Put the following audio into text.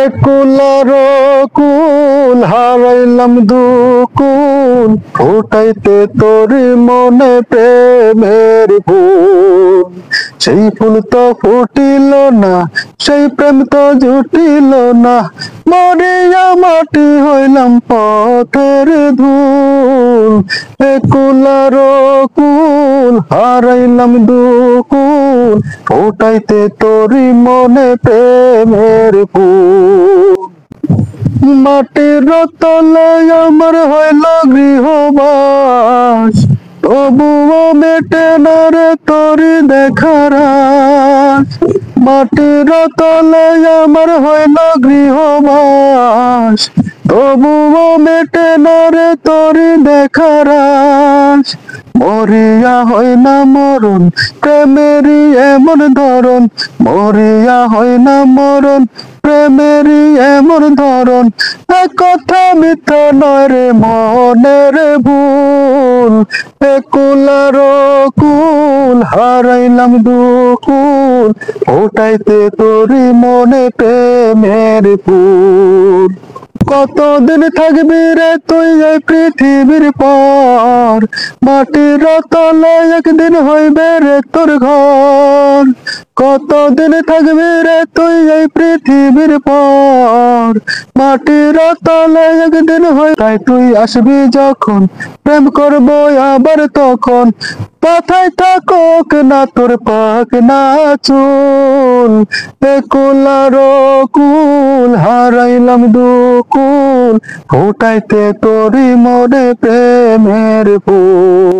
একুলার কুল হারাইলাম দুকুল ফোটাইতে তোরি মনে প্রেমের ফুল। সেই ফুল তো ফুটিল না, সেই প্রেম তো জুটিল না, মরিয়া মাটি হইলাম পথের ধুল। একুলার কুল হারাইলাম দুকুল ফোটাইতে তোরি মনে প্রেমের ফুল। মাটির তলে আমার হইল গৃহবাস, তবুও মেটে না রে তোরি দেখার আশ। মাটির তলে আমার হইল গৃহবাস, তবুও মেটে না রে তোরি দেখার আশ। মরিয়া হয় না মরণ প্রেমেরই এমন ধরন, মরিয়া হয় না মরণ প্রেমেরই এমন ধরন। এক কথা মিথ্যা নয় রে মনের ভুল। একুলার কুল হারাইলাম দুকুল ফোটাইতে তোরি মনে প্রেমের ফুল। কতদিন থাকবি রে তুই এই পৃথিবীর পর, মাটির তলে একদিন হইবে রে তোর ঘর। কতদিন থাকবি রে তুই এই পৃথিবীর পর, মাটির তলে একদিন হই। তাই তুই আসবি যখন প্রেম করবো আবার তখন, কথায় থাকুক না তোর পাক না চুল। একুলার কুল হারাইলাম দুকুল ফোটাইতে তোরি মনে প্রেমের ফুল।